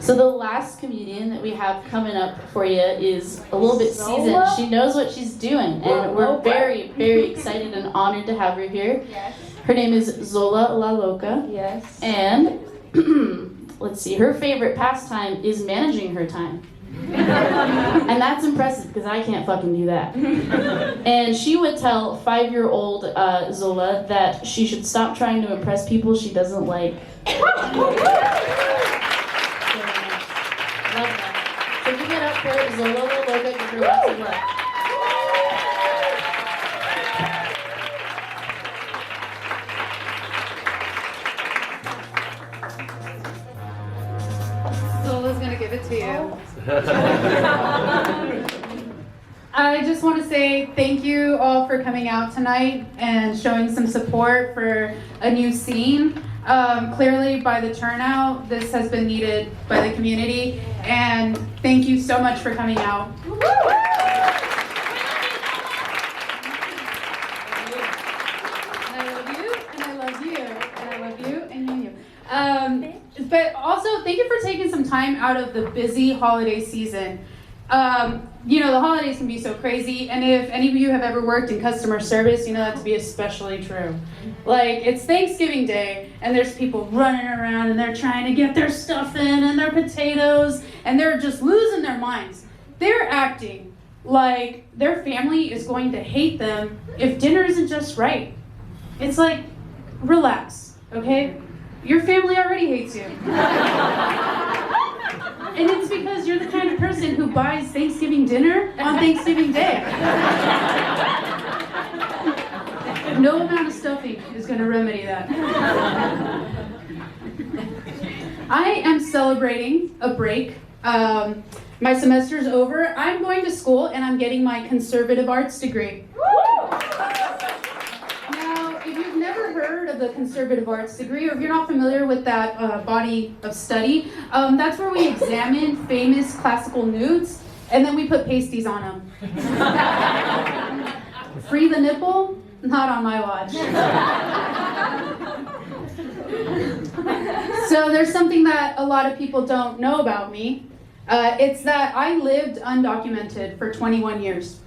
So the last comedian that we have coming up for you is a little bit seasoned. She knows what she's doing, and we're very, very excited and honored to have her here. Yes. Her name is Xola La Loca. Yes. And let's see, her favorite pastime is managing her time. And that's impressive because I can't fucking do that. And she would tell 5-year-old Xola that she should stop trying to impress people she doesn't like. Love that. So give it up for Xola La Loca. Give her lots of love. Xola's gonna give it to you. I just want to say thank you all for coming out tonight and showing some support for a new scene. Clearly, by the turnout, this has been needed by the community, and thank you so much for coming out. And I love you, and I love you, and I love you, and you. But also, thank you for taking some time out of the busy holiday season. You know, the holidays can be so crazy, and if any of you have ever worked in customer service, you know that to be especially true. Like, it's Thanksgiving Day, and there's people running around, and they're trying to get their stuff in, and their potatoes, and they're just losing their minds. They're acting like their family is going to hate them if dinner isn't just right. It's like, relax, okay? Your family already hates you. And it's because you're the kind of person who buys Thanksgiving dinner on Thanksgiving Day. No amount of stuffing is going to remedy that. I am celebrating a break. My semester's over. I'm going to school and I'm getting my conservative arts degree. Now, if you've never heard of the conservative arts degree, or if you're not familiar with that body of study, that's where we examine famous classical nudes, and then we put pasties on them. Free the nipple? Not on my watch. So there's something that a lot of people don't know about me. It's that I lived undocumented for 21 years.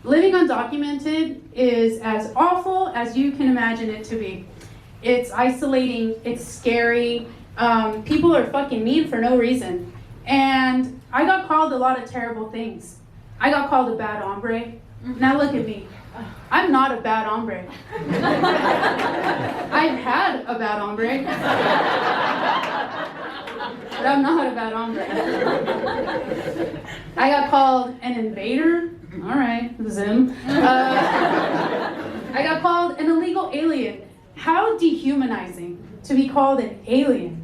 Living undocumented is as awful as you can imagine it to be. It's isolating, it's scary, people are fucking mean for no reason. And I got called a lot of terrible things. I got called a bad hombre. Now look at me. I'm not a bad hombre. I've had a bad hombre. But I'm not a bad hombre. I got called an invader. All right, Zim. I got called an illegal alien. How dehumanizing to be called an alien.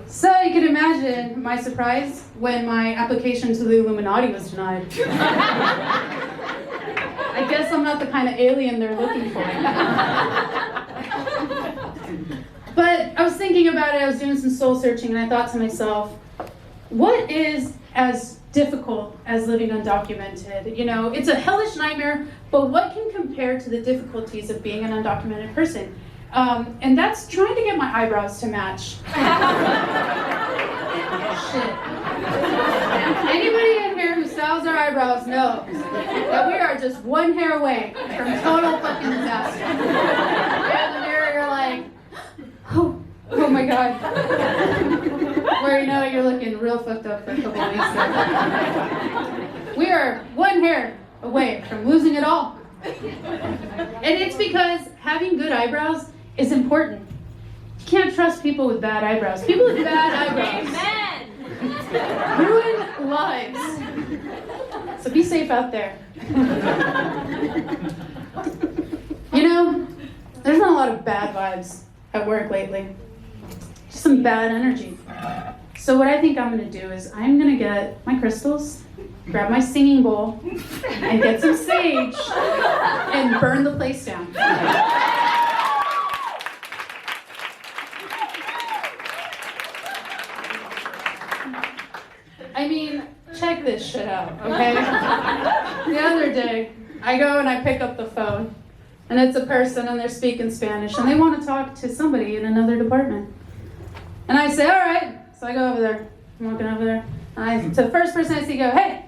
So you can imagine my surprise when my application to the Illuminati was denied. I guess I'm not the kind of alien they're looking for. But I was thinking about it, I was doing some soul searching, and I thought to myself, what is as difficult as living undocumented? You know, it's a hellish nightmare, but what can compare to the difficulties of being an undocumented person? And that's trying to get my eyebrows to match. Shit. Anybody in here who styles their eyebrows knows that we are just one hair away from total fucking disaster. You're in the mirror, you're like, oh my god. Where you know you're looking real fucked up for a couple of weeks there. We are one hair away from losing it all. And it's because having good eyebrows is important. You can't trust people with bad eyebrows. People with bad eyebrows ruin lives. So be safe out there. You know, there's not a lot of bad vibes at work lately. Just some bad energy. So what I think I'm gonna do is I'm gonna get my crystals, grab my singing bowl, and get some sage, and burn the place down. I mean, check this shit out, okay? The other day, I go and I pick up the phone, and it's a person and they're speaking Spanish, and they want to talk to somebody in another department. And I say, all right. So I go over there. I'm walking over there. And to the first person I see, go, hey,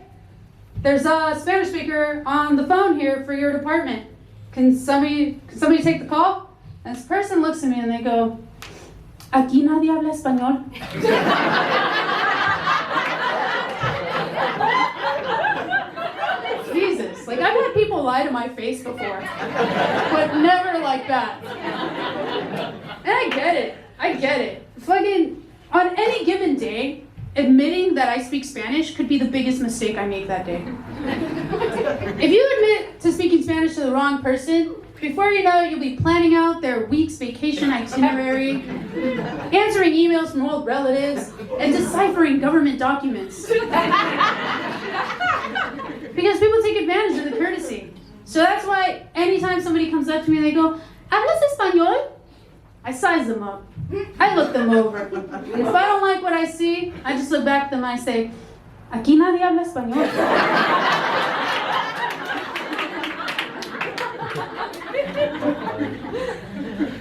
there's a Spanish speaker on the phone here for your department. Can somebody take the call? And this person looks at me and they go, aquí nadie habla español. Jesus, like I've had people lie to my face before, but never like that. And I get it. Fucking, on any given day, admitting that I speak Spanish could be the biggest mistake I make that day. If you admit to speaking Spanish to the wrong person, before you know it, you'll be planning out their week's vacation itinerary, answering emails from old relatives, and deciphering government documents. Because people take advantage of the courtesy. So that's why anytime somebody comes up to me and they go, ¿Hablas español? I size them up. I look them over. And if I don't like what I see, I just look back at them and I say, aquí nadie habla español.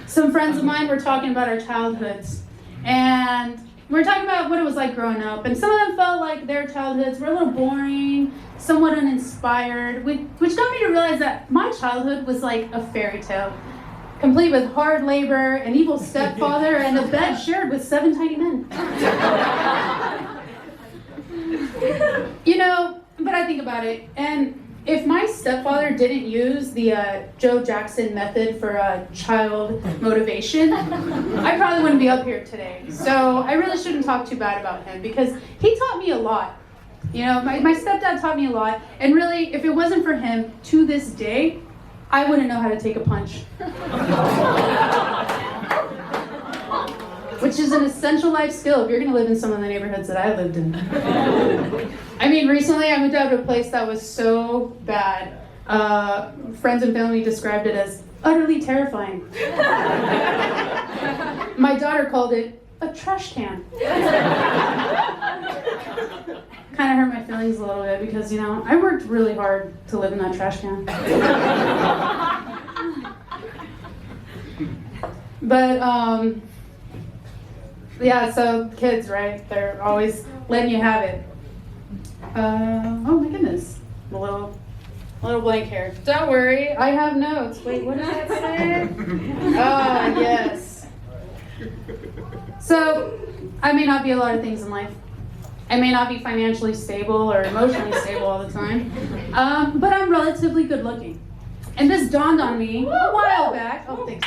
Some friends of mine were talking about our childhoods. And we were talking about what it was like growing up. And some of them felt like their childhoods were a little boring, somewhat uninspired, which got me to realize that my childhood was like a fairy tale. Complete with hard labor, an evil stepfather, and a bed shared with 7 tiny men. But I think about it, and if my stepfather didn't use the Joe Jackson method for child motivation, I probably wouldn't be up here today. So I really shouldn't talk too bad about him, because he taught me a lot. My stepdad taught me a lot, and really, if it wasn't for him, to this day, I wouldn't know how to take a punch. Which is an essential life skill if you're going to live in some of the neighborhoods that I lived in. I mean, recently I moved out of a place that was so bad. Friends and family described it as utterly terrifying. My daughter called it a trash can. Kind of hurt my feelings a little bit because, I worked really hard to live in that trash can. But, yeah, so kids, right? They're always letting you have it. Oh my goodness. A little blank here. Don't worry, I have notes. Wait, what did that say? Yes. So, I may not be a lot of things in life. I may not be financially stable or emotionally stable all the time, but I'm relatively good looking. And this dawned on me a while back. Oh, thanks,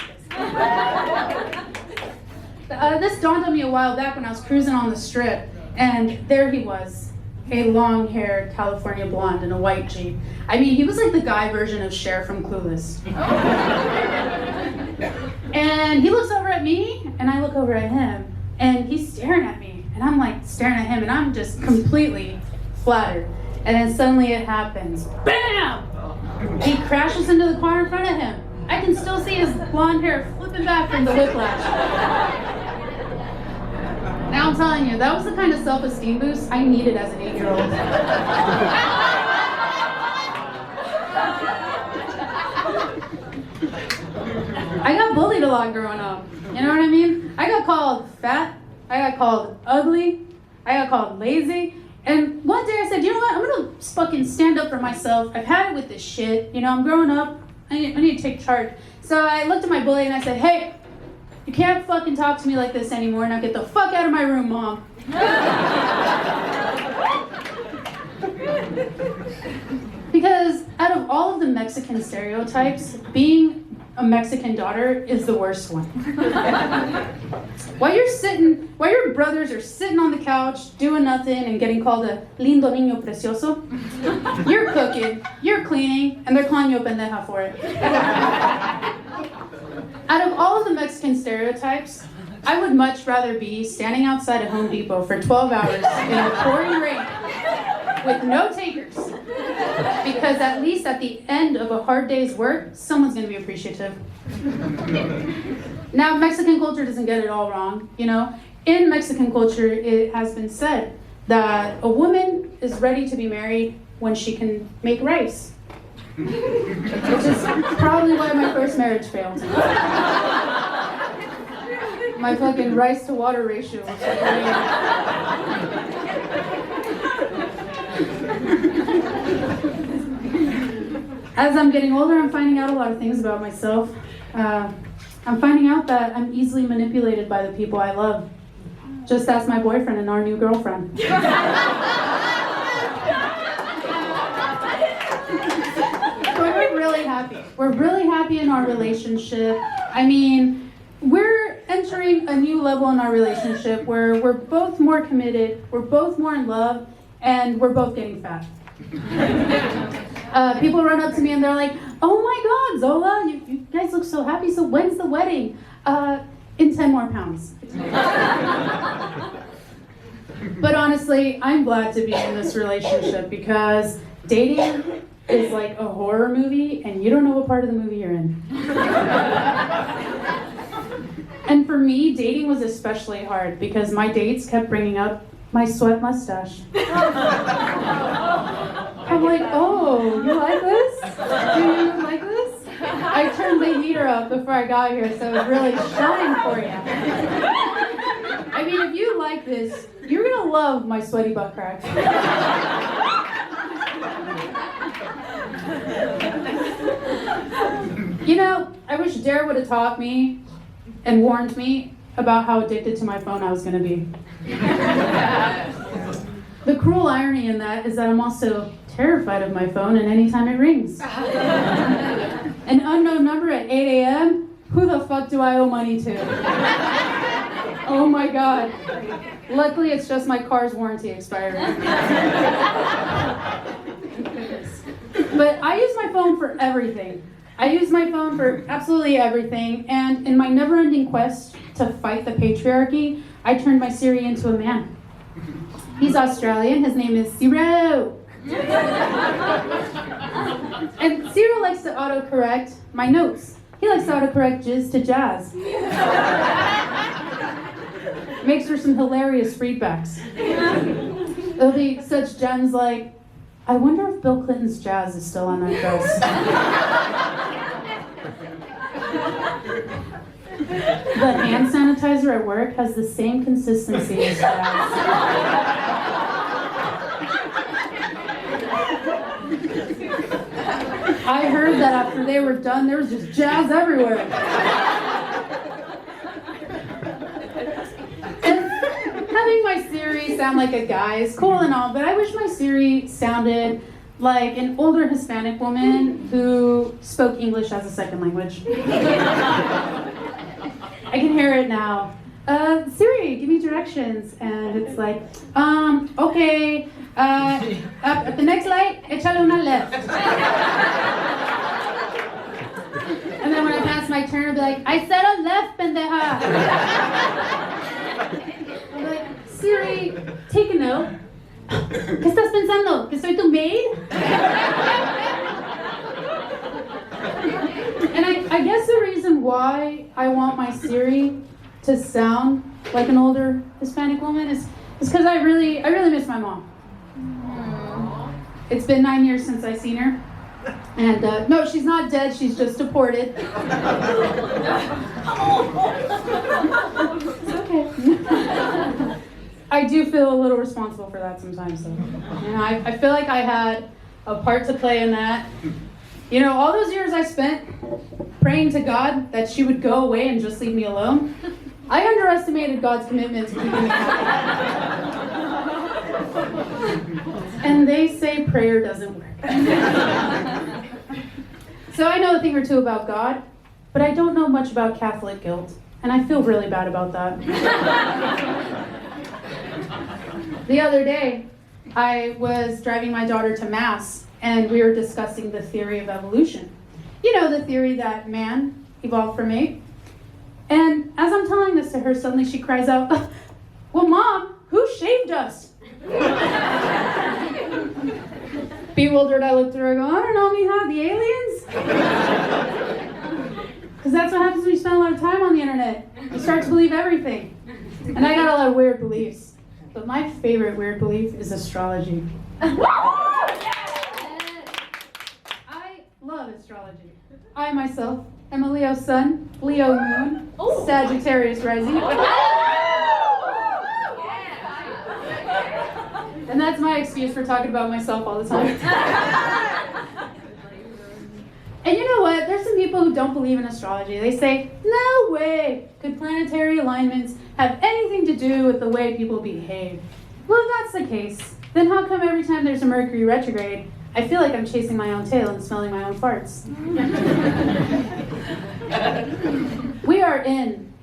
guys. This dawned on me a while back when I was cruising on the strip, and there he was, a long-haired California blonde in a white Jeep. I mean, he was like the guy version of Cher from Clueless. And he looks over at me, and I look over at him, and he's staring at me. And I'm like staring at him, and I'm just completely flattered. And then suddenly it happens. BAM! He crashes into the car in front of him. I can still see his blonde hair flipping back from the whiplash. Now I'm telling you, that was the kind of self-esteem boost I needed as an 8-year-old. I got bullied a lot growing up. You know what I mean? I got called fat. I got called ugly. I got called lazy. And one day I said, you know what? I'm going to fucking stand up for myself. I've had it with this shit. I'm growing up. I need to take charge. So I looked at my bully and I said, hey, you can't fucking talk to me like this anymore. Now get the fuck out of my room, Mom. Because out of all of the Mexican stereotypes, being a Mexican daughter is the worst one. While your brothers are sitting on the couch doing nothing and getting called a lindo niño precioso, you're cooking, you're cleaning, and they're calling you a pendeja for it. Out of all of the Mexican stereotypes, I would much rather be standing outside of Home Depot for 12 hours in a pouring rain with no takers. Because at least at the end of a hard day's work, someone's going to be appreciative. Now, Mexican culture doesn't get it all wrong, In Mexican culture, it has been said that a woman is ready to be married when she can make rice. Which is probably why my first marriage failed. My fucking rice to water ratio was like, As I'm getting older, I'm finding out a lot of things about myself. I'm finding out that I'm easily manipulated by the people I love. Just ask my boyfriend and our new girlfriend. We're really happy. We're really happy in our relationship. I mean, we're entering a new level in our relationship where we're both more committed, we're both more in love, and we're both getting fat. People run up to me and they're like, "Oh my God, Xola, you guys look so happy. So when's the wedding?" In 10 more pounds. But honestly, I'm glad to be in this relationship because dating is like a horror movie and you don't know what part of the movie you're in. And for me, dating was especially hard because my dates kept bringing up my sweat mustache. I'm like, "Oh, you like this? Do you like this?" I turned the heater up before I got here, so it really shine for you. I mean, if you like this, you're gonna love my sweaty butt crack. You know, I wish Dare would have taught me and warned me about how addicted to my phone I was gonna be. The cruel irony in that is that I'm also terrified of my phone and anytime it rings. An unknown number at 8 a.m.? Who the fuck do I owe money to? Oh my God. Luckily, it's just my car's warranty expired. But I use my phone for everything. I use my phone for absolutely everything, and in my never-ending quest to fight the patriarchy, I turned my Siri into a man. He's Australian, his name is Ciro. And Ciro likes to autocorrect my notes. He likes to autocorrect jizz to jazz. Makes for some hilarious readbacks. It'll be such gems like, "I wonder if Bill Clinton's jazz is still on that dress." The hand sanitizer at work has the same consistency as jazz. I heard that after they were done, there was just jazz everywhere. And having my Siri sound like a guy is cool and all, but I wish my Siri sounded like an older Hispanic woman who spoke English as a second language. I can hear it now. "Siri, give me directions." And it's like, "Okay, up at the next light, échale una left." And then when I pass my turn, I'll be like, "I said a left, pendeja." I'm like, "Siri, take a note. ¿Qué estás pensando? ¿Que soy tu maid?" And I guess the reason why I want my Siri to sound like an older Hispanic woman is because I really miss my mom. It's been 9 years since I've seen her. And no, she's not dead, she's just deported. It's okay. I do feel a little responsible for that sometimes, though. You know, I feel like I had a part to play in that. You know, all those years I spent praying to God that she would go away and just leave me alone, I underestimated God's commitment to keeping me happy. And they say prayer doesn't work. So I know a thing or two about God, but I don't know much about Catholic guilt, and I feel really bad about that. The other day, I was driving my daughter to Mass, and we were discussing the theory of evolution. You know, the theory that man evolved from ape. And as I'm telling this to her, suddenly she cries out, "Well, Mom, who shaved us?" Bewildered, I looked at her and go, "I don't know, mija, the aliens?" Because that's what happens when you spend a lot of time on the internet. You start to believe everything. And I got a lot of weird beliefs. But my favorite weird belief is astrology. I love astrology. I myself am a Leo sun, Leo moon, Sagittarius rising. And that's my excuse for talking about myself all the time. And you know what? There's some people who don't believe in astrology. They say, no way could planetary alignments have anything to do with the way people behave. Well, if that's the case, then how come every time there's a Mercury retrograde, I feel like I'm chasing my own tail and smelling my own farts? We are in,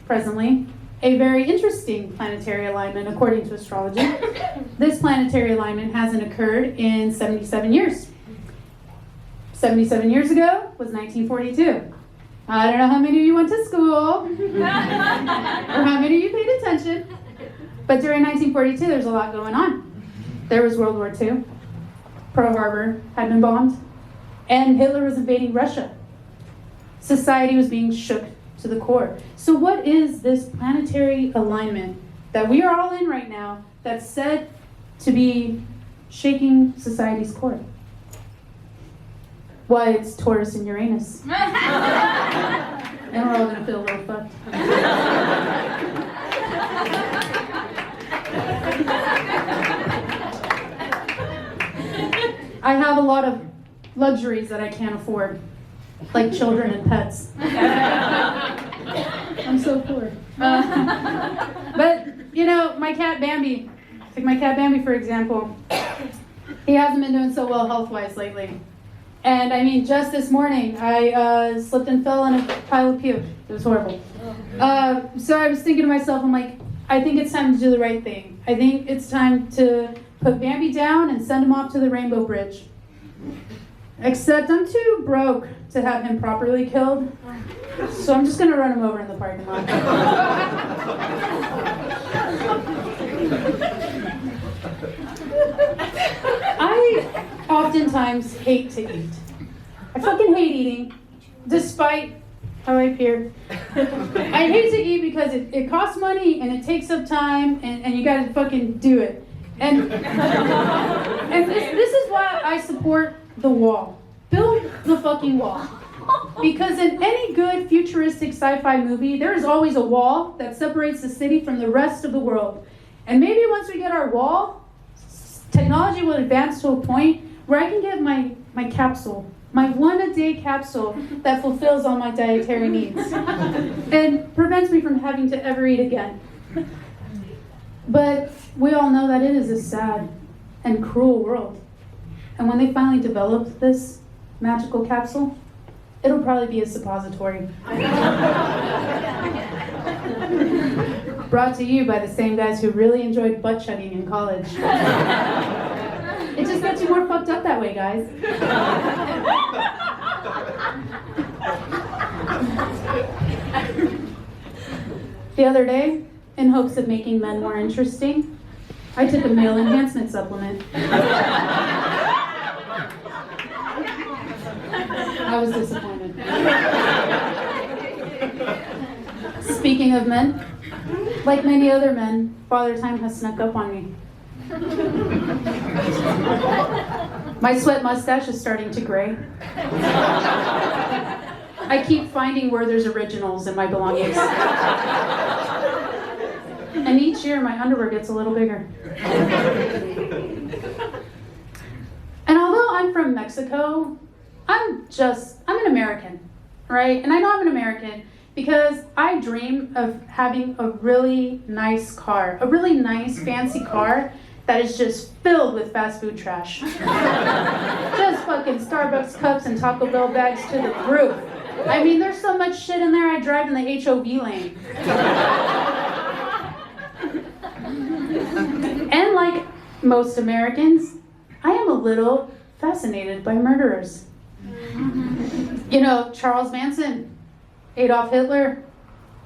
presently, a very interesting planetary alignment according to astrology. This planetary alignment hasn't occurred in 77 years. 77 years ago was 1942. I don't know how many of you went to school or how many of you paid attention, but during 1942 there's a lot going on. There was World War II, Pearl Harbor had been bombed, and Hitler was invading Russia. Society was being shook to the core. So what is this planetary alignment that we are all in right now that's said to be shaking society's core? Why, it's Taurus and Uranus. And we're all gonna feel a little fucked. I have a lot of luxuries that I can't afford, like children and pets. I'm so poor. But, you know, my cat Bambi, take my cat Bambi for example, he hasn't been doing so well health-wise lately. And I mean, just this morning, I slipped and fell in a pile of puke. It was horrible. So I was thinking to myself, I'm like, I think it's time to do the right thing. I think it's time to put Bambi down and send him off to the Rainbow Bridge. Except I'm too broke to have him properly killed. So I'm just gonna run him over in the parking lot. I oftentimes hate to eat. I fucking hate eating, despite how I appear. I hate to eat because it costs money and it takes up time and you gotta fucking do it. And this is why I support the wall. Build the fucking wall. Because in any good futuristic sci-fi movie, there is always a wall that separates the city from the rest of the world. And maybe once we get our wall, technology will advance to a point where I can get my capsule, my one-a-day capsule that fulfills all my dietary needs and prevents me from having to ever eat again. But we all know that it is a sad and cruel world. And when they finally develop this magical capsule, it'll probably be a suppository. Brought to you by the same guys who really enjoyed butt chugging in college. It just gets you more fucked up that way, guys. The other day, in hopes of making men more interesting, I took a male enhancement supplement. I was disappointed. Speaking of men, like many other men, Father Time has snuck up on me. My sweat mustache is starting to gray. I keep finding Werther's Originals in my belongings. And each year my underwear gets a little bigger. And although I'm from Mexico, I'm an American, right? And I know I'm an American because I dream of having a really nice car, a really nice fancy car that is just filled with fast food trash. Just fucking Starbucks cups and Taco Bell bags to the roof. I mean, there's so much shit in there I drive in the HOV lane. And like most Americans, I am a little fascinated by murderers. You know, Charles Manson, Adolf Hitler,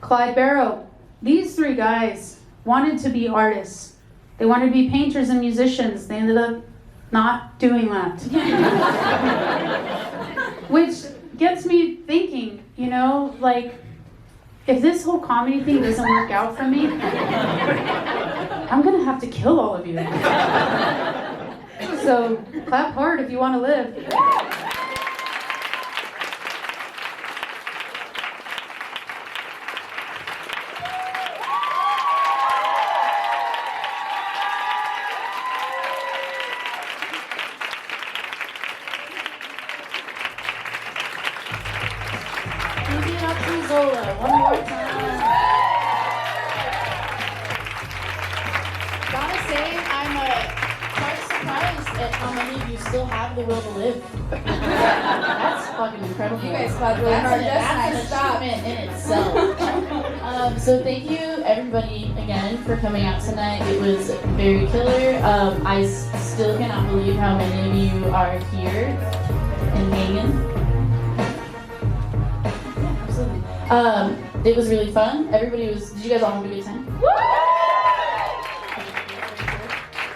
Clyde Barrow. These three guys wanted to be artists. They wanted to be painters and musicians. They ended up not doing that. Which gets me thinking, you know, like, if this whole comedy thing doesn't work out for me, I'm gonna have to kill all of you. So clap hard if you want to live. Xola one more time. Gotta say, I'm quite surprised at how many of you still have the will to live. That's fucking incredible. You guys fought really hard. That's an achievement in itself. So thank you everybody again for coming out tonight. It was very killer. I still cannot believe how many of you are here and hanging. Yeah, absolutely. It was really fun. Did you guys all have a good time?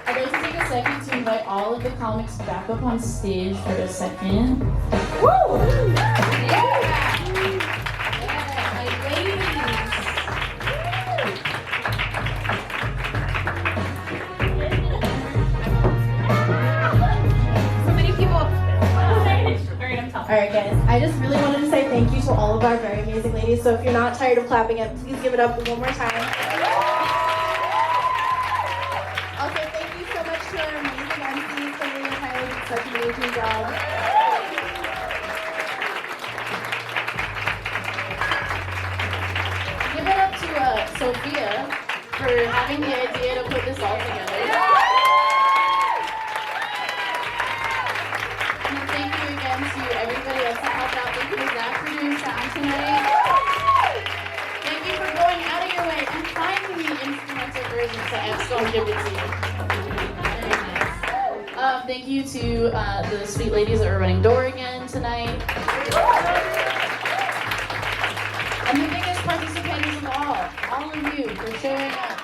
I'd like to take a second to invite all of the comics back up on stage for a second. Woo! Alright guys, I just really wanted to say thank you to all of our very amazing ladies. So if you're not tired of clapping it, please give it up one more time. Also, thank you so much to our amazing MCs, Kimberly and Tyler did such an amazing job. Give it up to Sophia for having the idea to put this all together. And thank you again to everybody else that helped out. Thank you to Zach for doing sound tonight. Thank you for going out of your way and finding the instrumental versions that F's gonna give it to you. Very nice. Thank you to the sweet ladies that were running door again tonight. And the biggest participators of all of you for showing up.